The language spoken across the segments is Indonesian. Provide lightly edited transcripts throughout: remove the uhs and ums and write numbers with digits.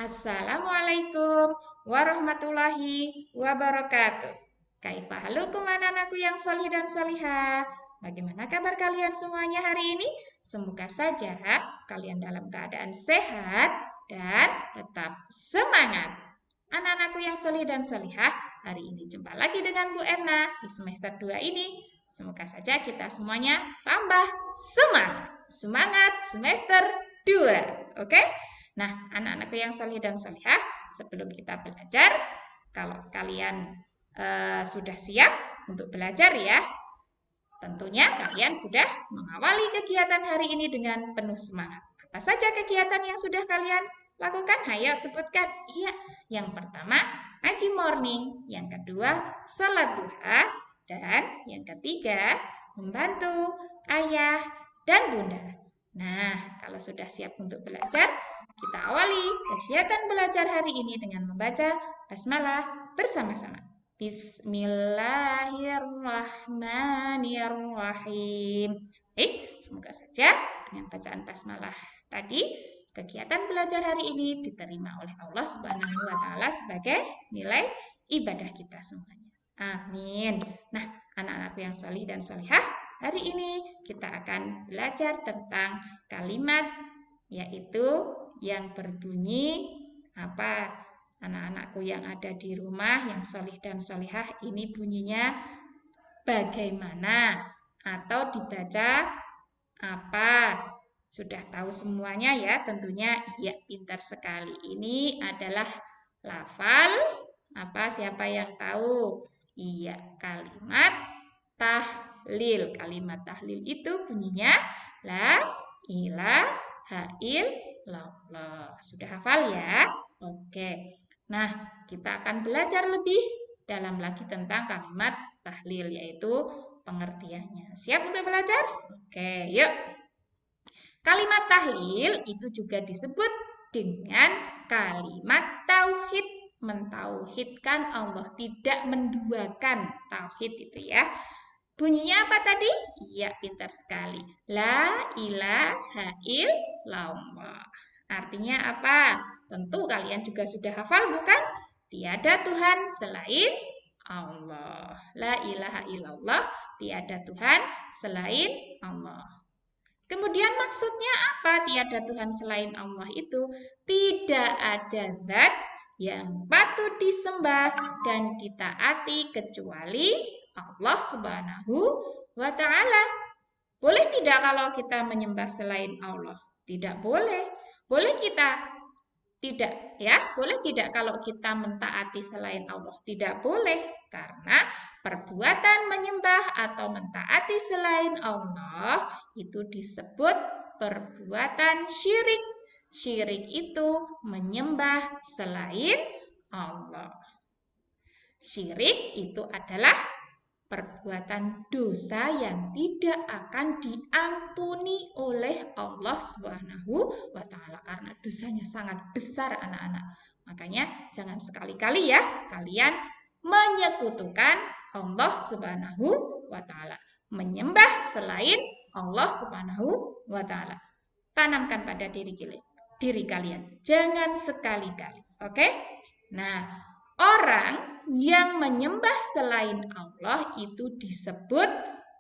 Assalamualaikum warahmatullahi wabarakatuh. Kaifa halukum anak-anakku yang solih dan solihah? Bagaimana kabar kalian semuanya hari ini? Semoga saja kalian dalam keadaan sehat dan tetap semangat. Anak-anakku yang solih dan solihah, hari ini jumpa lagi dengan Bu Erna di semester 2 ini. Semoga saja kita semuanya tambah semangat. Semangat semester 2, oke? Nah, anak-anakku yang solih dan solihah, sebelum kita belajar, kalau kalian sudah siap untuk belajar ya, tentunya kalian sudah mengawali kegiatan hari ini dengan penuh semangat. Apa saja kegiatan yang sudah kalian lakukan? Ayo sebutkan. Iya, yang pertama ngaji morning, yang kedua salat duha, dan yang ketiga membantu ayah dan bunda. Nah, kalau sudah siap untuk belajar, kita awali kegiatan belajar hari ini dengan membaca basmalah bersama-sama. Bismillahirrahmanirrahim. Baik, semoga saja dengan bacaan basmalah tadi, kegiatan belajar hari ini diterima oleh Allah Subhanahu wa Ta'ala sebagai nilai ibadah kita semuanya. Amin. Nah, anak-anakku yang solih dan solihah, hari ini kita akan belajar tentang kalimat yaitu yang berbunyi apa? Anak-anakku yang ada di rumah yang solih dan solihah, ini bunyinya bagaimana atau dibaca apa? Sudah tahu semuanya ya tentunya. Ya, pintar sekali. Ini adalah lafal apa? Siapa yang tahu? Iya, kalimat tahlil. Kalimat tahlil itu bunyinya la ilaha illallah. Sudah hafal ya? Oke. Nah, kita akan belajar lebih dalam lagi tentang kalimat tahlil, yaitu pengertiannya. Siap untuk belajar? Oke, yuk. Kalimat tahlil itu juga disebut dengan kalimat tauhid. Mentauhidkan Allah, tidak menduakan, tauhid itu ya. Bunyinya apa tadi? Iya, pintar sekali. La ilaha illallah. Artinya apa? Tentu kalian juga sudah hafal bukan? Tiada Tuhan selain Allah. La ilaha illallah, tiada Tuhan selain Allah. Kemudian maksudnya apa? Tiada Tuhan selain Allah itu tidak ada zat yang patut disembah dan ditaati kecuali Allah Subhanahu wa Ta'ala. Boleh tidak kalau kita menyembah selain Allah? Tidak boleh. Boleh kita tidak ya? Boleh tidak kalau kita mentaati selain Allah? Tidak boleh, karena perbuatan menyembah atau mentaati selain Allah itu disebut perbuatan syirik. Syirik itu menyembah selain Allah. Syirik itu adalah perbuatan dosa yang tidak akan diampuni oleh Allah Subhanahu wa Ta'ala, karena dosanya sangat besar anak-anak. Makanya jangan sekali-kali ya kalian menyekutukan Allah Subhanahu wa Ta'ala, menyembah selain Allah Subhanahu wa Ta'ala. Tanamkan pada diri kalian, jangan sekali-kali. Oke? Nah, orang yang menyembah selain Allah itu disebut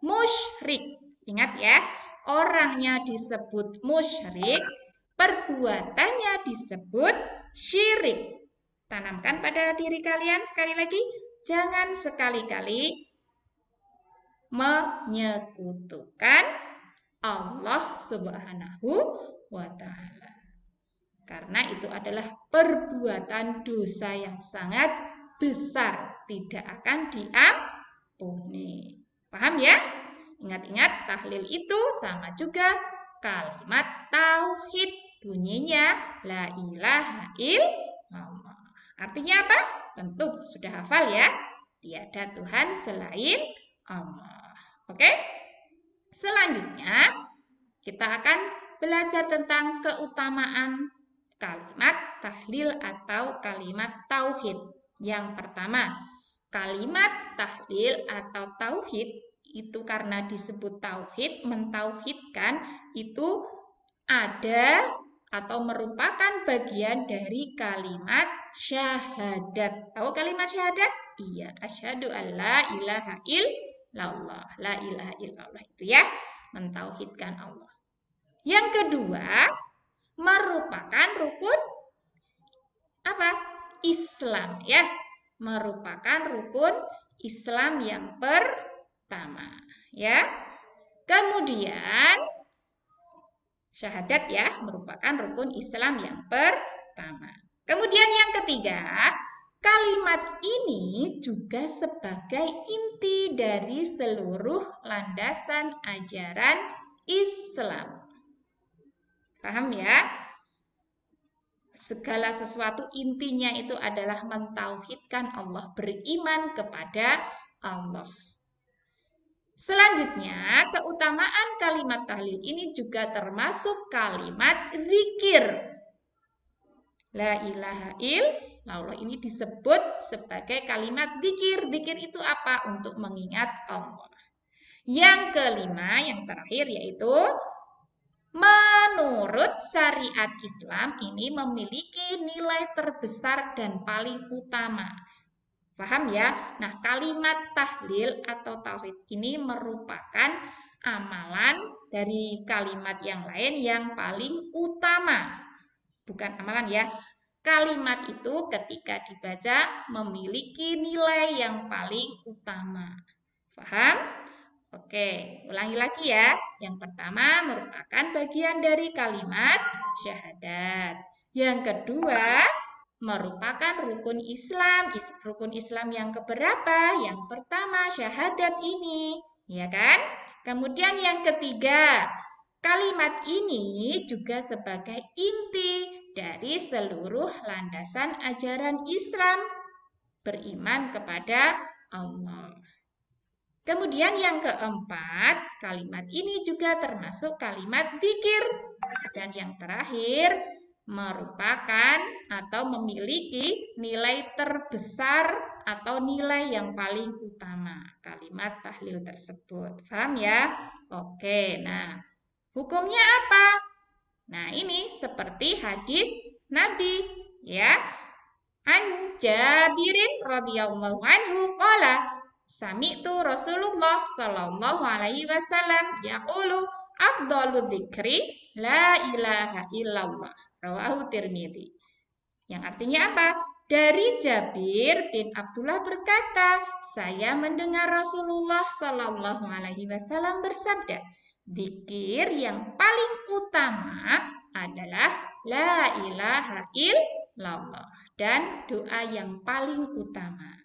musyrik. Ingat ya, orangnya disebut musyrik, perbuatannya disebut syirik. Tanamkan pada diri kalian sekali lagi, jangan sekali-kali menyekutukan Allah Subhanahu wa Ta'ala. Karena itu adalah perbuatan dosa yang sangat besar, tidak akan diampuni. Paham ya? Ingat-ingat, tahlil itu sama juga kalimat tauhid. Bunyinya la ilaha illallah. Artinya apa? Tentu sudah hafal ya. Tiada Tuhan selain Allah. Oke? Selanjutnya, kita akan belajar tentang keutamaan kalimat tahlil atau kalimat tauhid. Yang pertama, kalimat tahlil atau tauhid itu karena disebut tauhid, mentauhidkan, itu ada atau merupakan bagian dari kalimat syahadat. Tahu kalimat syahadat? Iya, asyhadu alla ilaha illallah. La ilaha illallah itu ya, mentauhidkan Allah. Yang kedua, merupakan rukun apa? Islam ya. Merupakan rukun Islam yang pertama ya. Kemudian syahadat ya, merupakan rukun Islam yang pertama. Kemudian yang ketiga, kalimat ini juga sebagai inti dari seluruh landasan ajaran Islam. Paham ya? Segala sesuatu intinya itu adalah mentauhidkan Allah, beriman kepada Allah. Selanjutnya, keutamaan kalimat tahlil ini juga termasuk kalimat zikir. La ilaha illallah ini disebut sebagai kalimat zikir. Zikir itu apa? Untuk mengingat Allah. Yang kelima, yang terakhir yaitu menurut syariat Islam ini memiliki nilai terbesar dan paling utama. Paham ya? Nah, kalimat tahlil atau tauhid ini merupakan amalan dari kalimat yang lain yang paling utama. Bukan amalan ya. Kalimat itu ketika dibaca memiliki nilai yang paling utama. Paham? Oke, ulangi lagi ya. Yang pertama merupakan bagian dari kalimat syahadat. Yang kedua, merupakan rukun Islam. Rukun Islam yang keberapa? Yang pertama, syahadat ini, ya kan? Kemudian yang ketiga, kalimat ini juga sebagai inti dari seluruh landasan ajaran Islam, beriman kepada Allah. Kemudian yang keempat, kalimat ini juga termasuk kalimat zikir. Dan yang terakhir, merupakan atau memiliki nilai terbesar atau nilai yang paling utama kalimat tahlil tersebut. Paham ya? Oke, nah hukumnya apa? Nah ini seperti hadis Nabi ya. An Jabirin radhiyallahu anhu qala sami'tu Rasulullah sallallahu alaihi wasallam yaqulu afdalu dzikri la ilaha illallah. Rawahu Tirmidzi. Yang artinya apa? Dari Jabir bin Abdullah berkata, saya mendengar Rasulullah Shallallahu Alaihi Wasallam bersabda, zikir yang paling utama adalah la ilaha illallah dan doa yang paling utama.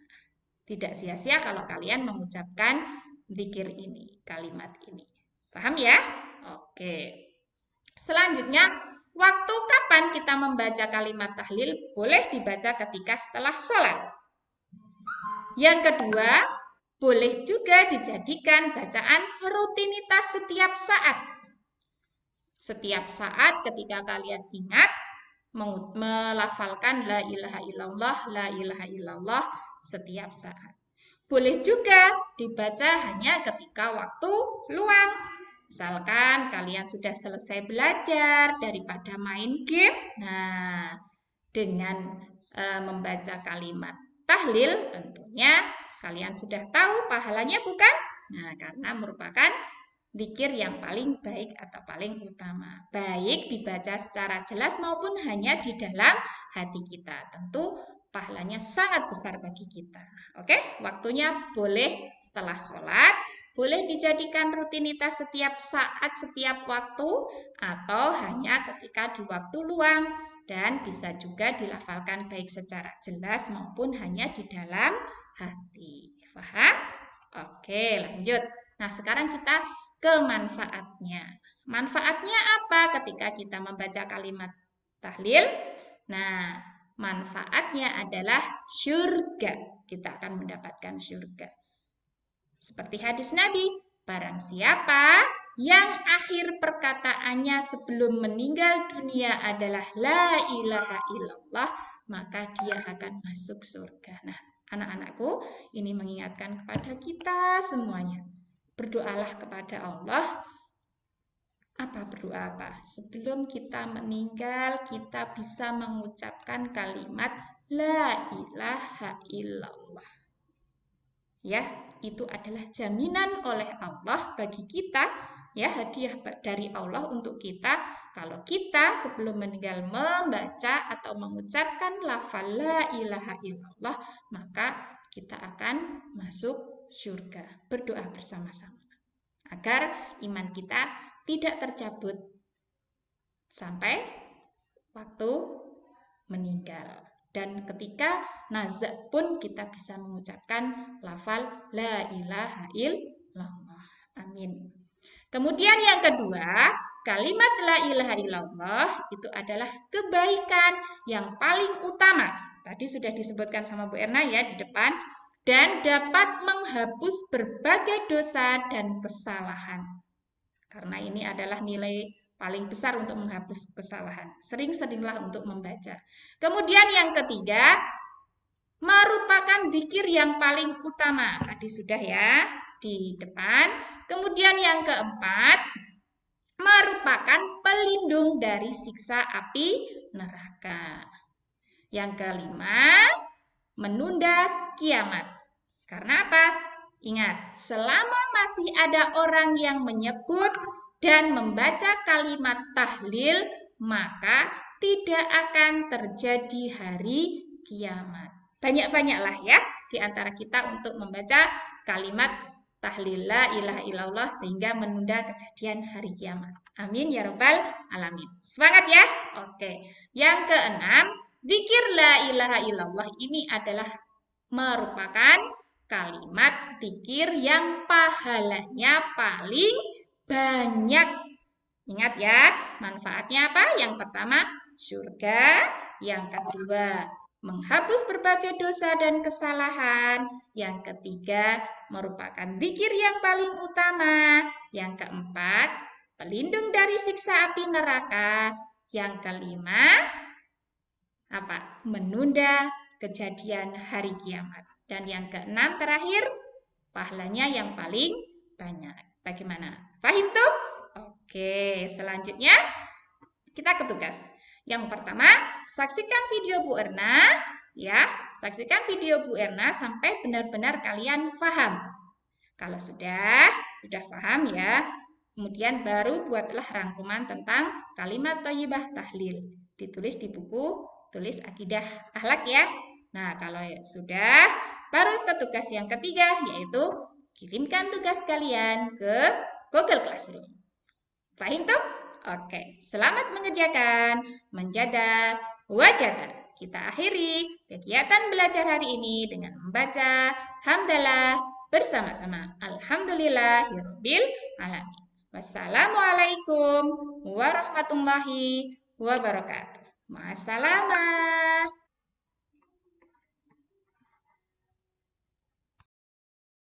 Tidak sia-sia kalau kalian mengucapkan zikir ini, kalimat ini. Paham ya? Oke. Selanjutnya, waktu kapan kita membaca kalimat tahlil? Boleh dibaca ketika setelah sholat. Yang kedua, boleh juga dijadikan bacaan rutinitas setiap saat. Setiap saat ketika kalian ingat, melafalkan la ilaha illallah, la ilaha illallah setiap saat. Boleh juga dibaca hanya ketika waktu luang. Misalkan kalian sudah selesai belajar daripada main game. Nah, dengan membaca kalimat tahlil tentunya kalian sudah tahu pahalanya bukan? Nah, karena merupakan zikir yang paling baik atau paling utama. Baik dibaca secara jelas maupun hanya di dalam hati kita. Tentu pahalanya sangat besar bagi kita. Oke, waktunya boleh setelah sholat. Boleh dijadikan rutinitas setiap saat, setiap waktu, atau hanya ketika di waktu luang. Dan bisa juga dilafalkan baik secara jelas maupun hanya di dalam hati. Paham? Oke, lanjut. Nah, sekarang kita ke manfaatnya. Manfaatnya apa ketika kita membaca kalimat tahlil? Nah, manfaatnya adalah syurga. Kita akan mendapatkan syurga. Seperti hadis Nabi, barang siapa yang akhir perkataannya sebelum meninggal dunia adalah la ilaha illallah, maka dia akan masuk surga. Nah, anak-anakku, ini mengingatkan kepada kita semuanya. Berdoalah kepada Allah berdoa apa? Sebelum kita meninggal, kita bisa mengucapkan kalimat La ilaha illallah. Ya, itu adalah jaminan oleh Allah bagi kita, ya, hadiah dari Allah untuk kita. Kalau kita sebelum meninggal membaca atau mengucapkan lafal La ilaha illallah, maka kita akan masuk surga. Berdoa bersama-sama agar iman kita tidak tercabut sampai waktu meninggal. Dan ketika nazak pun kita bisa mengucapkan lafal La ilaha illallah. Amin. Kemudian yang kedua, kalimat La ilaha illallah itu adalah kebaikan yang paling utama. Tadi sudah disebutkan sama Bu Erna ya di depan. Dan dapat menghapus berbagai dosa dan kesalahan. Karena ini adalah nilai paling besar untuk menghapus kesalahan. Sering-seringlah untuk membaca. Kemudian yang ketiga, merupakan zikir yang paling utama. Tadi sudah ya di depan. Kemudian yang keempat, merupakan pelindung dari siksa api neraka. Yang kelima, menunda kiamat. Karena apa? Ingat, selama masih ada orang yang menyebut dan membaca kalimat tahlil, maka tidak akan terjadi hari kiamat. Banyak-banyaklah ya di antara kita untuk membaca kalimat tahlil La ilaha illallah sehingga menunda kejadian hari kiamat. Amin ya rabbal alamin. Semangat ya. Oke. Yang keenam, zikir La ilaha illallah ini adalah merupakan kalimat zikir yang pahalanya paling banyak. Ingat ya, manfaatnya apa? Yang pertama, surga. Yang kedua, menghapus berbagai dosa dan kesalahan. Yang ketiga, merupakan zikir yang paling utama. Yang keempat, pelindung dari siksa api neraka. Yang kelima, apa? Menunda kejadian hari kiamat. Dan yang keenam terakhir, pahalanya yang paling banyak. Bagaimana? Paham tuh? Oke, selanjutnya kita ke tugas. Yang pertama, saksikan video Bu Erna, ya. Saksikan video Bu Erna sampai benar-benar kalian paham. Kalau sudah paham ya, kemudian baru buatlah rangkuman tentang kalimat thayyibah tahlil. Ditulis di buku tulis akidah akhlak ya. Nah, kalau sudah, baru ke tugas yang ketiga, yaitu kirimkan tugas kalian ke Google Classroom. Paham tuh? Oke, selamat mengerjakan, menjaga wajah. Kita akhiri kegiatan belajar hari ini dengan membaca hamdalah bersama-sama. Alhamdulillahirabbil alamin. Wassalamualaikum warahmatullahi wabarakatuh. Ma'assalamah.